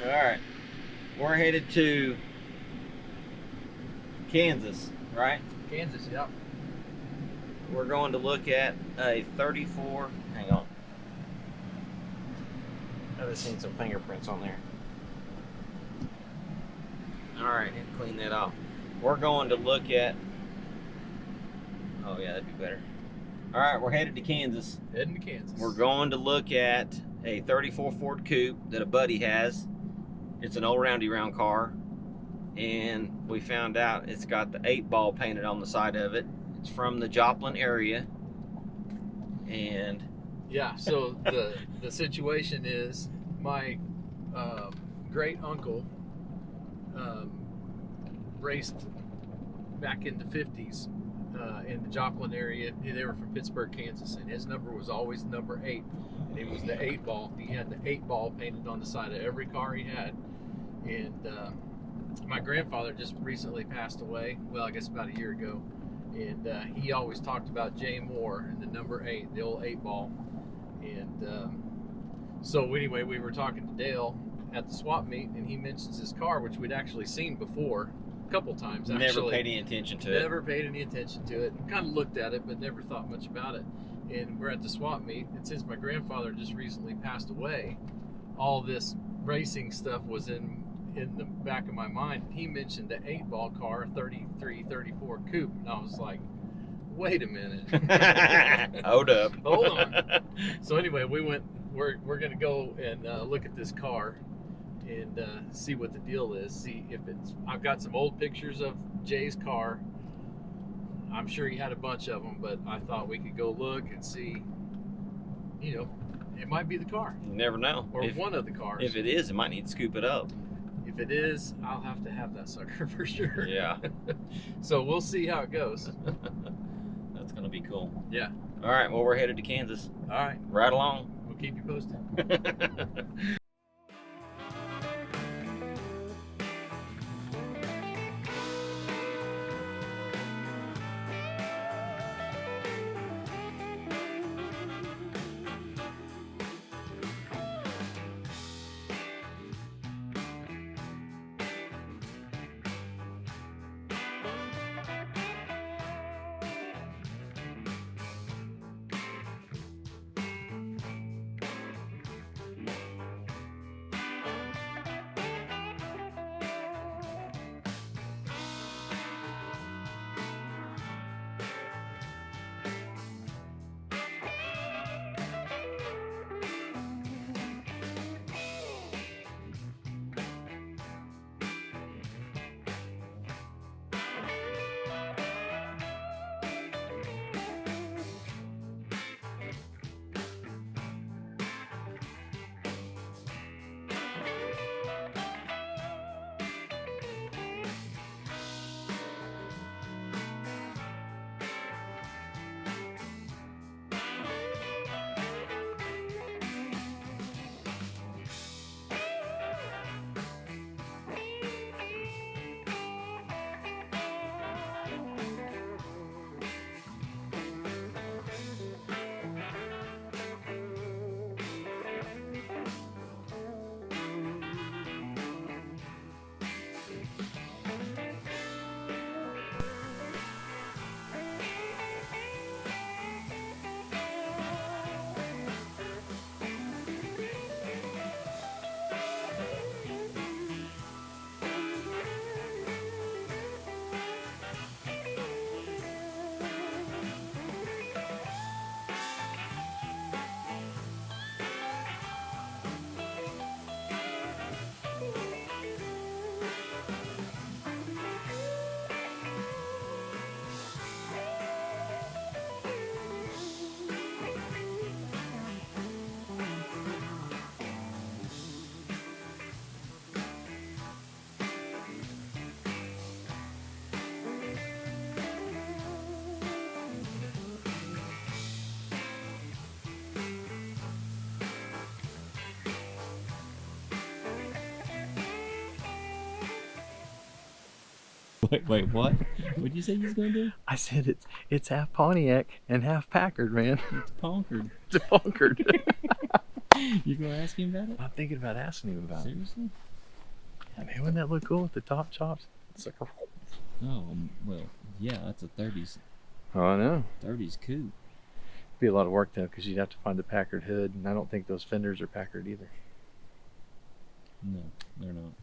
All right, we're headed to Kansas, right? Kansas, yeah. We're going to look at a 34. Hang on. I've seen some fingerprints on there. All right, and clean that off. We're going to look at. Oh yeah, that'd be better. All right, we're headed to Kansas. Heading to Kansas. We're going to look at a 34 Ford Coupe that a buddy has. It's an old roundy round car, and we found out it's got the 8-ball painted on the side of it. It's from the Joplin area, and yeah. So the situation is my great uncle raced back in the 50s in the Joplin area. They were from Pittsburgh, Kansas, and his number was always number 8, and it was the 8-ball. He had the 8-ball painted on the side of every car he had, and my grandfather just recently passed away. Well, I guess about a year ago. And he always talked about Jay Moore and the number 8, the old 8-ball. And so anyway, we were talking to Dale at the swap meet, and he mentions his car, which we'd actually seen before a couple times. Actually, never paid any attention to it. Never paid any attention to it. Kind of looked at it, but never thought much about it. And we're at the swap meet, and since my grandfather just recently passed away, all this racing stuff was in the back of my mind. He mentioned the 8-ball car, 33, 34 Coupe, and I was like, wait a minute. Hold up. Hold on. So anyway, we're going to go and look at this car and see what the deal is. See if it's, I've got some old pictures of Jay's car. I'm sure he had a bunch of them, but I thought we could go look and see, you know, it might be the car. You never know. Or one of the cars. If it is, it might need to scoop it up. If it is, I'll have to have that sucker for sure. Yeah. So we'll see how it goes. That's going to be cool. Yeah. All right, well, we're headed to Kansas. All right. Right along. We'll keep you posted. Wait, what? What did you say you was gonna do? I said it's half Pontiac and half Packard, man. It's Ponkered. It's Packard. You gonna ask him about it? I'm thinking about asking him about it. Seriously? I mean, wouldn't that look cool with the top chops? It's like, Oh, well, yeah, that's a 30s oh, I know. 30s coupe. Be a lot of work though, because you'd have to find the Packard hood, and I don't think those fenders are Packard either. No, they're not.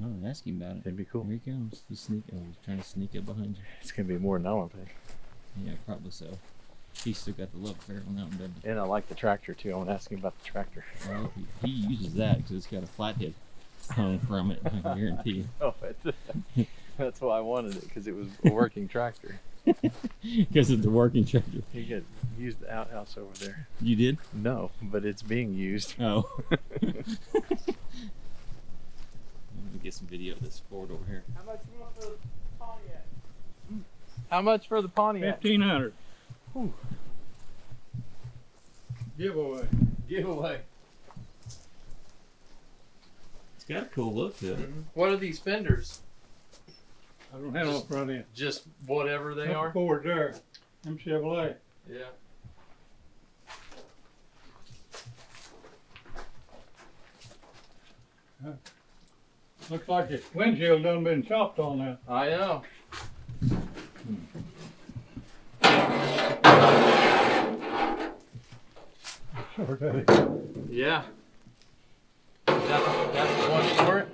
Oh, ask him about it. It'd be cool. Here he comes. He's trying to sneak up behind you. It's gonna be more than I want to pay. Yeah, probably so. He's still got the love affair on that one, doesn't he? And I like the tractor too. I want to ask him about the tractor. Well, he uses that because it's got a flathead hung from it, I can guarantee you. Oh, that's why I wanted it, because it was a working tractor. Because it's a working tractor. You could use the outhouse over there. You did? No, but it's being used. Oh. Let me get some video of this Ford over here. How much you want for the Pontiac? How much for the Pontiac? 1,500. Whew. Giveaway. Giveaway. It's got a cool look to it. What are these fenders? I don't have no front end. Just whatever they are? Ford there. I'm Chevrolet. Yeah. Looks like the windshield done been chopped on that. I know. Sure does. Yeah. That's the one for it?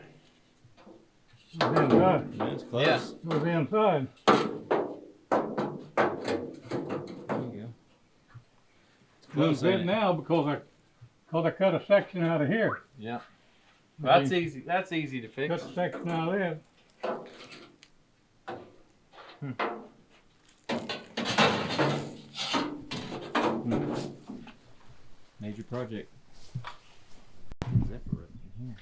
Inside. Yeah, it's close. Yeah. Was inside. There you go. It's Doesn't close, fit ain't it? now because I cut a section out of here. Yeah. That's easy. That's easy to fix. Cut a section out of there. Major project. Zipper up in here.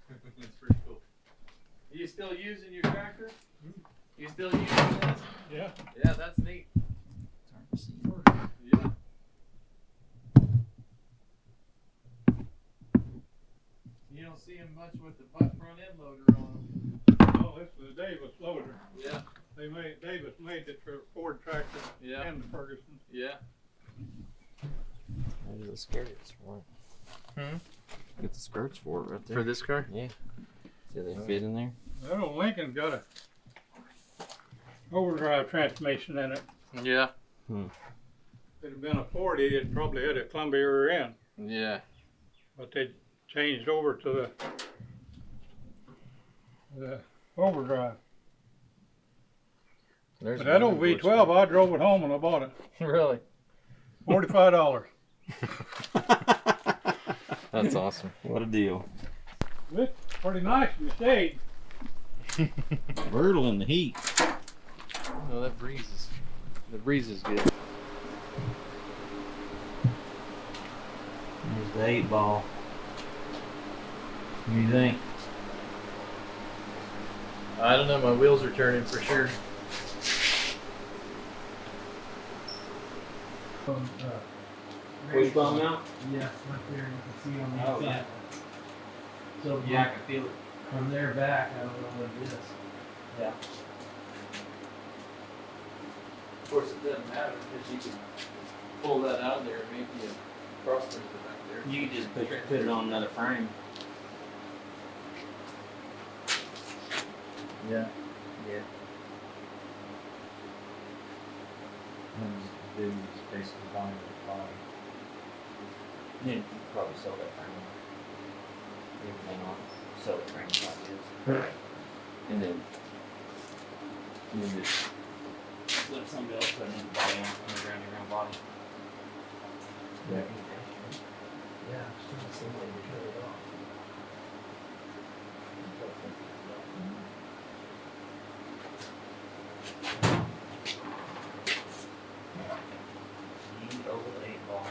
That's pretty cool. Are you still using your tractor? You still using this? Yeah. Yeah, that's neat. It's hard to see. Yeah. You don't see him much with the front end loader on Oh, this is the Davis loader. him. Yeah. Davis made it for Ford tractor Yeah. and the Ferguson. Yeah. There's the skirts for it. Get the skirts for it right there. For this car? Yeah. See how they fit in there? That old Lincoln's got a overdrive transmission in it. Yeah. If it had been a 40, it probably had a Columbia rear end. Yeah. But they changed over to the overdrive. There's But that old V12, I drove it home when I bought it. Really? $45. That's awesome. What a deal. It's pretty nice in the shade. Brutal in the heat. No, the breeze is good. There's the 8-ball. What do you think? I don't know, my wheels are turning for sure. Push button out? Yeah, right there, you can see on the Oh, inside. yeah. So Yeah, I can feel it. from there back, I don't know what it is. Yeah. Of course, it doesn't matter because you can pull that out of there and make you a cross member back there. You can just put it on another frame. Yeah. Yeah. Then you just basically bind the body. Yeah, you could probably sell that frame. Everything on sell the frame like this. And then you just let somebody else put another body on underground body. Yeah. Yeah, I'm still seeing way to cut it off. Over the 8-ball.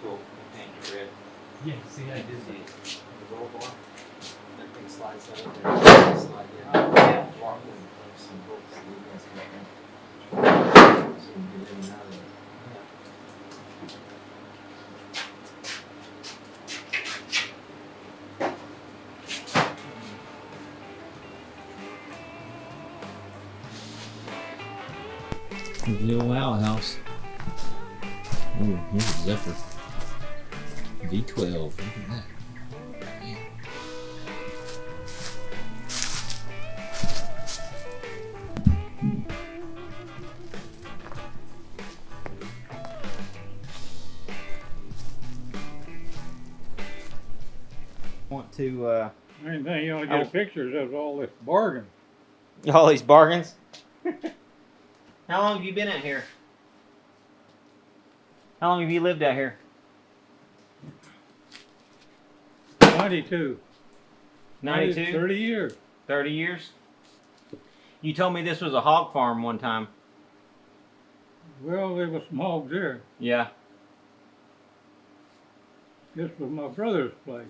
Cool. Paint it red. Yeah, see, I did See see. the roll bar? That thing slides out there. Slide in. Yeah. Lock it in place. some books that you guys got. So you get in and out of it. The old owl house. Oh, here's a Zephyr. V12. Look at that. Man. Want to Main thing you want to get pictures of all this bargain. all these bargains? How long have you been out here? How long have you lived out here? 92. 92? 30 years. 30 years? You told me this was a hog farm one time. Well, there was some hogs there. Yeah. This was my brother's place.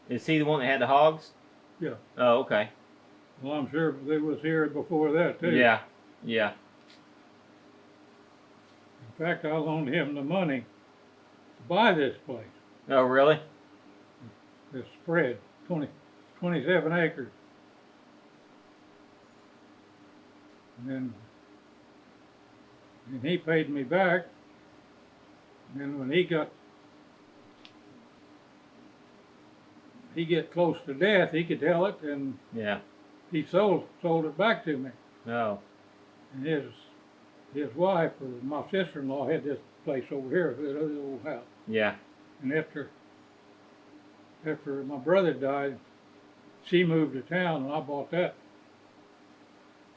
Is he the one that had the hogs? Yeah. Oh, okay. Well, I'm sure they was here before that too. Yeah. Yeah. In fact, I loaned him the money to buy this place. Oh, really? This spread, 27 acres. And he paid me back. And then when he get close to death, he could tell it, and Yeah. he sold it back to me. Oh. And his wife, or my sister-in-law, had this place over here, that other old house. Yeah. And after my brother died, she moved to town, and I bought that.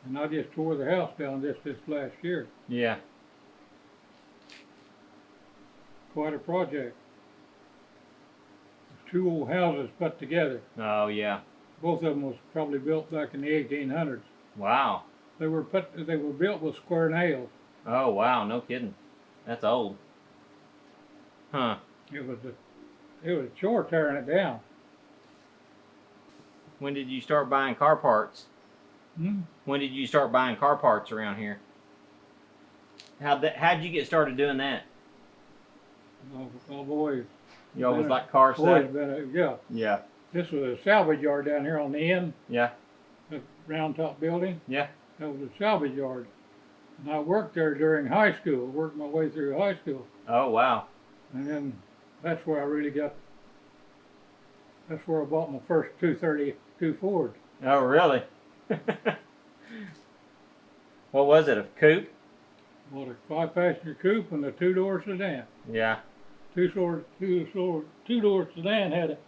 And I just tore the house down this last year. Yeah. Quite a project. Two old houses put together. Oh, yeah. Both of them was probably built back in the 1800s. Wow. They were built with square nails. Oh, wow. No kidding. That's old. Huh. It was a chore tearing it down. When did you start buying car parts? Hmm? When did you start buying car parts around here? How'd you get started doing that? I've always You always like car stuff? always been yeah. Yeah. This was a salvage yard down here on the end, Yeah. the round top building. Yeah. That was a salvage yard. And I worked there during high school, worked my way through high school. Oh, wow. And then that's where I bought my first 232 Ford. Oh, really? What was it, a coupe? Bought a 5-passenger coupe and a 2-door sedan. Yeah. Two-door sedan had a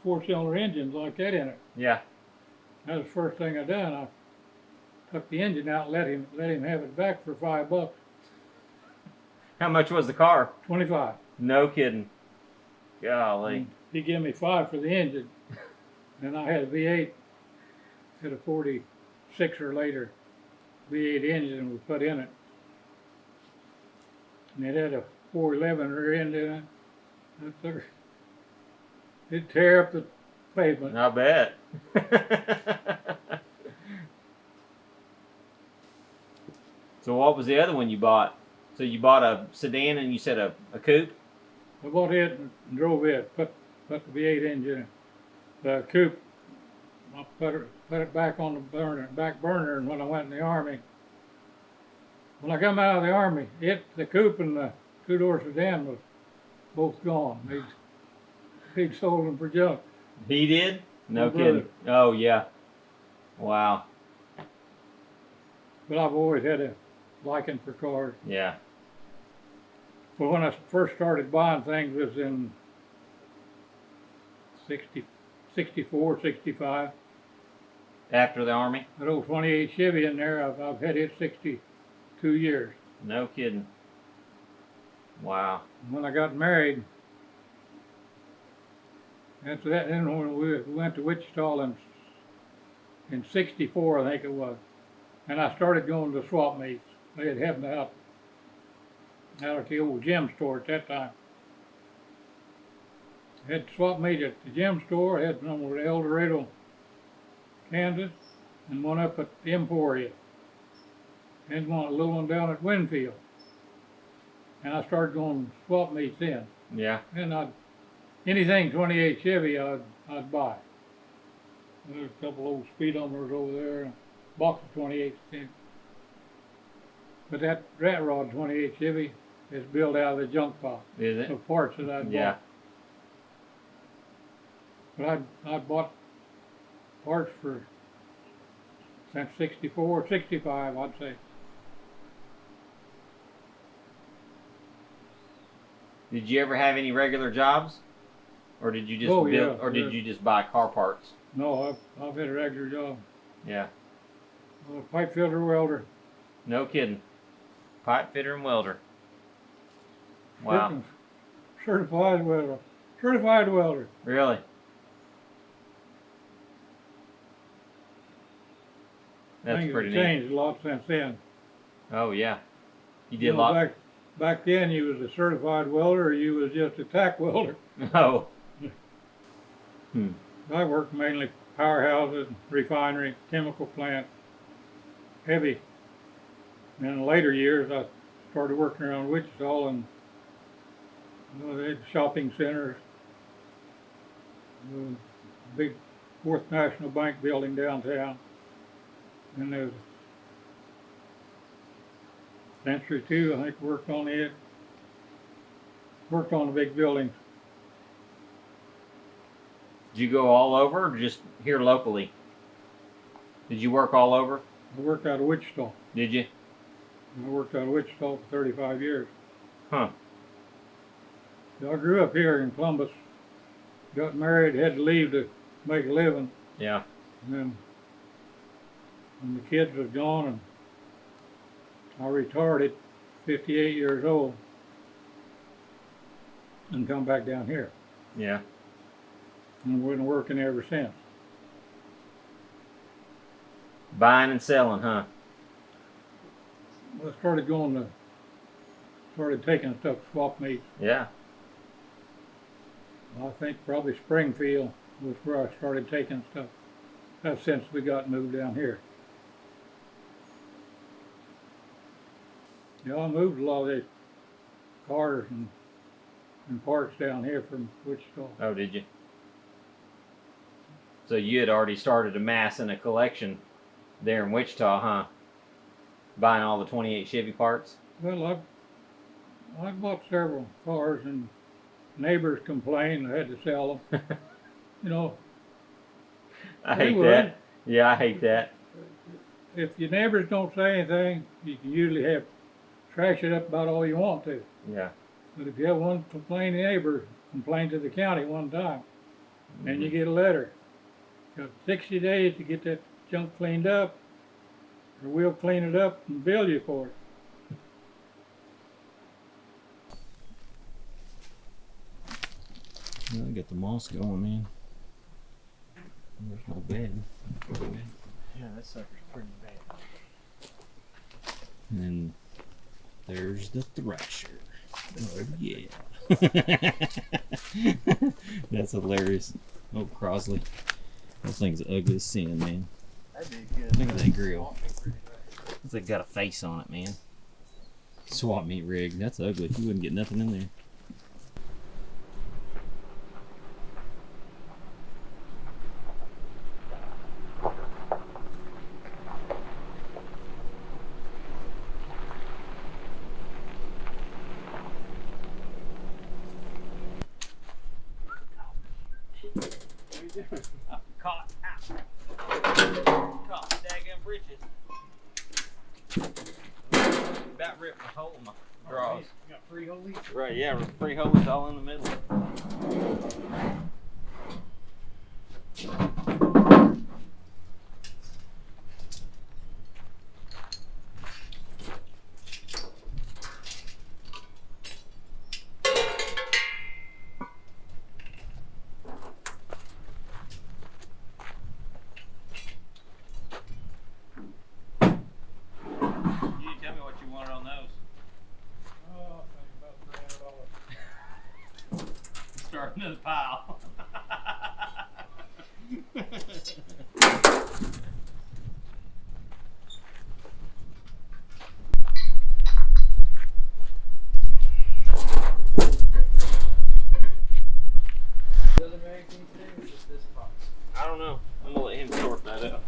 4-cylinder engine like that in it. Yeah. That was the first thing I done. I took the engine out and let him have it back for $5. How much was the car? 25. No kidding. Golly. And he gave me $5 for the engine. And I had a V8, had a 46 or later V8 engine we put in it. And it had a 411 rear end in it. It'd tear up the pavement. I bet. So what was the other one you bought? So you bought a sedan and you said a coupe? I bought it and drove it, put the V8 engine in. The coupe, I put it back on the back burner, and when I went in the Army, when I come out of the Army, the coupe and the 2-door sedan was both gone. He'd sold them for junk. He did? No My brother. kidding. Oh, yeah. Wow. But I've always had a liking for cars. Yeah. But when I first started buying things was in 64, 65. After the Army? That old 28 Chevy in there, I've had it 62 years. No kidding. Wow. When I got married, after that, then when we went to Wichita in 64, I think it was, and I started going to swap meets. They had them out at the old gym store at that time. Had swap meet at the gem store. Had one over at El Dorado, Kansas, and one up at the Emporia. And one, a little one down at Winfield. And I started going swap meets then. Yeah. And anything 28 Chevy I'd buy. There's a couple old speedometers over there, and a box of 28 cents. But that rat rod 28 Chevy is built out of the junk box Is it? of parts that I'd Yeah. bought. But I'd bought parts for since 64, 65, I'd say. Did you ever have any regular jobs, or did you just Oh, build, yeah, or did yeah. you just buy car parts? No, I've had a regular job. Yeah. I'm a pipe fitter welder. No kidding. Pipe fitter and welder. Wow. Certified welder. Certified welder. Really? That's Things pretty have neat. changed a lot since then. Oh yeah. You did You a know, lot. Back then, you was a certified welder, or you was just a tack welder. Oh. I worked mainly powerhouses, refinery, chemical plant, heavy. And in later years, I started working around Wichita, and they had shopping centers, the big Fourth National Bank building downtown, and there's Century too, I think, worked on it. Worked on the big buildings. Did you go all over, or just here locally? Did you work all over? I worked out of Wichita. Did you? I worked out of Wichita for 35 years. Huh. I grew up here in Columbus. Got married, had to leave to make a living. Yeah. And then when the kids was gone, and I retired at 58 years old and come back down here. Yeah. And we've been working ever since. Buying and selling, huh? I started taking stuff to swap meets. Yeah. I think probably Springfield was where I started taking stuff. That's since we got moved down here. Yeah, I moved a lot of these cars and parts down here from Wichita. Oh, did you? So you had already started amassing a collection there in Wichita, huh? Buying all the 28 Chevy parts? Well, I bought several cars, and neighbors complained I had to sell them. You know, I They hate would. that. Yeah, I hate that. if your neighbors don't say anything, you can usually trash it up about all you want to. Yeah. But if you have one complaining neighbor complain to the county one time, and you get a letter, you got 60 days to get that junk cleaned up, or we'll clean it up and bill you for it. I got the moss going, man. There's no bed. Yeah, that sucker's pretty bad. And there's the Thrasher. Oh yeah. That's hilarious. Oh, Crosley. That thing's ugly as sin, man. That'd be good. Look at that grill. It's like got a face on it, man. Swap meet rig. That's ugly. You wouldn't get nothing in there. Caught. Caught my daggum britches. About ripped a hole in my drawers. You got free holy? Right, yeah, free hose all in the middle. You tell me what you wanted on those. Oh, I think about $300. Start start another pile. The other magazine today or just this box? I don't know. I'm gonna let him sort that out.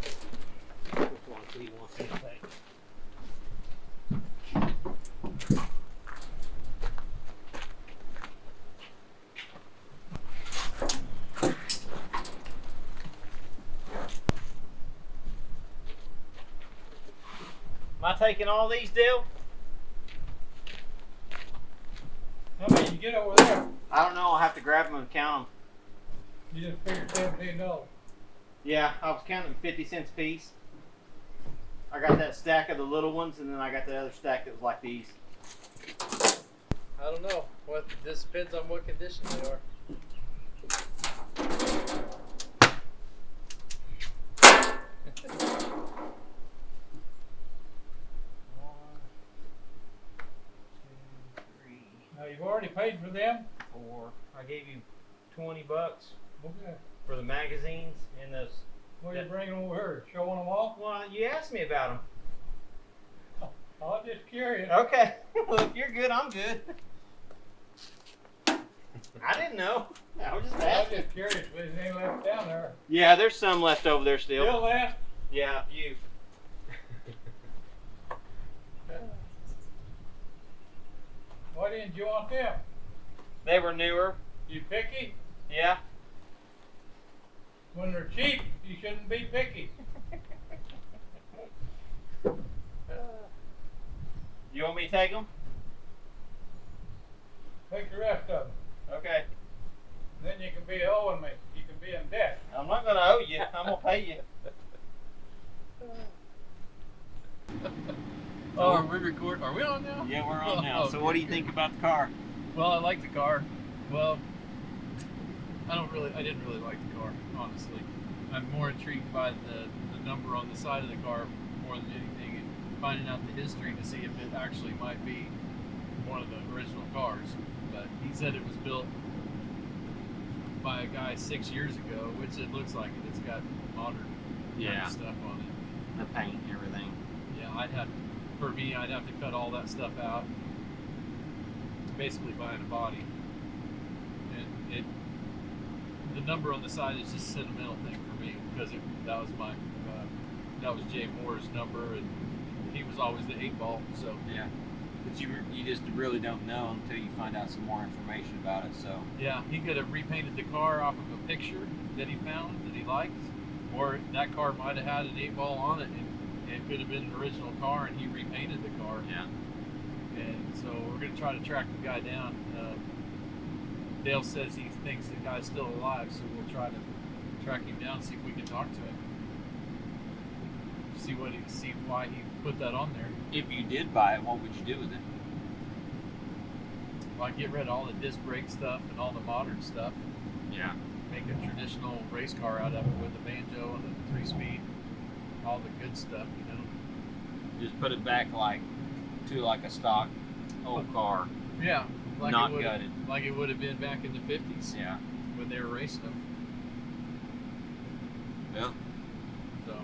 Which one he wants to take. Am I taking all these, Dale? How many you get over there? I don't know. I'll have to grab them and count them. You just figured $17. Yeah, I was counting 50 cents a piece. I got that stack of the little ones, and then I got the other stack that was like these. I don't know. What this depends on what condition they are. Now you've already paid for them? 4. I gave you 20 bucks Okay. for the magazines and those. What are you bringing over here? Showing them off? Well, you asked me about them. I was just curious. Okay. Well, if you're good, I'm good. I didn't know. I was just I was asking. just curious if there's any left down there. Yeah, there's some left over there still. Still left? Yeah, a few. Why didn't you want them? They were newer. You picky? Yeah. When they're cheap, you shouldn't be picky. You want me to take them? Take the rest of them. Okay. Then you can be owing me. You can be in debt. I'm not going to owe you. I'm going to pay you. Oh, are we recording? Are we on now? Yeah, we're on now. Oh, So what do you think about the car? Well, I like the car. Well, I didn't really like the car, honestly. I'm more intrigued by the number on the side of the car more than anything, and finding out the history to see if it actually might be one of the original cars. But he said it was built by a guy 6 years ago, which it looks like it. It's got modern kind of stuff on it. The paint and everything. Yeah, I'd have to cut all that stuff out. Basically buying a body. And the number on the side is just a sentimental thing for me because that was Jay Moore's number, and he was always the 8-ball. So Yeah. But you just really don't know until you find out some more information about it. So yeah, he could have repainted the car off of a picture that he found that he liked, or that car might have had an 8-ball on it, and it could have been an original car, and he repainted the car. yeah. And so we're going to try to track the guy down. Dale says he thinks the guy's still alive, so we'll try to track him down, see if we can talk to him, see why he put that on there. If you did buy it, what would you do with it? Well, I'd get rid of all the disc brake stuff and all the modern stuff, Yeah. make a traditional race car out of it with the banjo and the 3-speed, all the good stuff, you know. Just put it back to a stock old car. Yeah, like Not it would gutted. like it would have been back in the 50s Yeah. when they were racing them. Well, So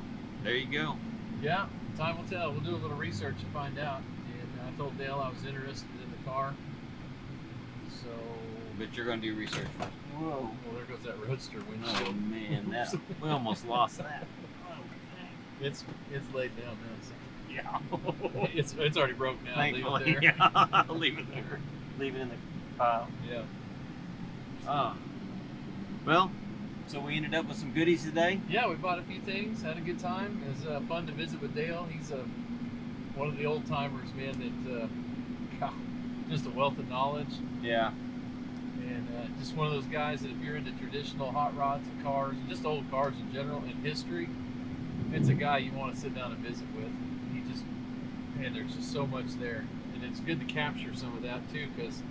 there you go. yeah, time will tell. We'll do a little research and find out. And I told Dale I was interested in the car. So, But you're going to do research first. Whoa. well, there goes that roadster Oh windshield. man, we almost lost that. It's laid down now. So Yeah. it's already broke now. Leave it Thankfully, there. yeah. Leave it there. Leave it in the pile. Yeah. Well, so we ended up with some goodies today. Yeah, we bought a few things, had a good time. It was fun to visit with Dale. He's one of the old timers, man. That just a wealth of knowledge, Yeah. and just one of those guys that if you're into traditional hot rods and cars, just old cars in general, and history, it's a guy you want to sit down and visit with. There's just so much there, and it's good to capture some of that too, because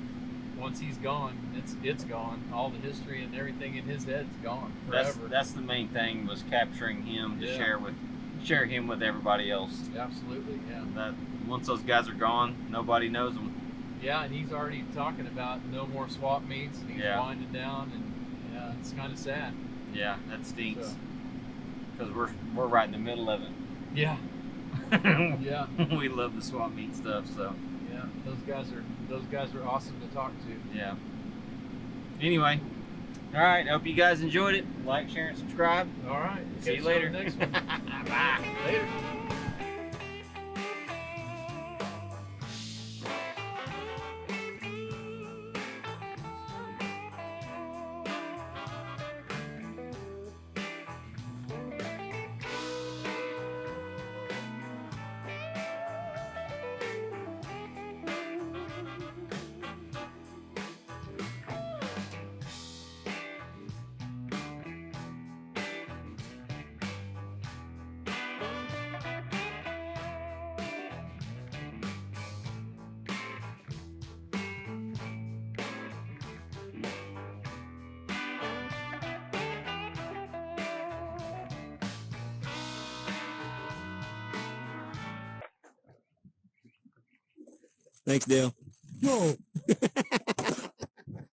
once he's gone, it's gone. All the history and everything in his head's gone forever. That's the main thing, was capturing him to Yeah. share him with everybody else. Absolutely, yeah. That once those guys are gone, nobody knows them. Yeah, and he's already talking about no more swap meets, and he's Yeah. winding down, and yeah, it's kind of sad. Yeah, that stinks. So, Because we're right in the middle of it. yeah, yeah, We love the swap meet stuff, so yeah. Those guys are awesome to talk to. yeah. Anyway, all right. Hope you guys enjoyed it. Like, share, and subscribe. All right, See catch you later. on the next one. Bye. Later. Thanks, Dale. No.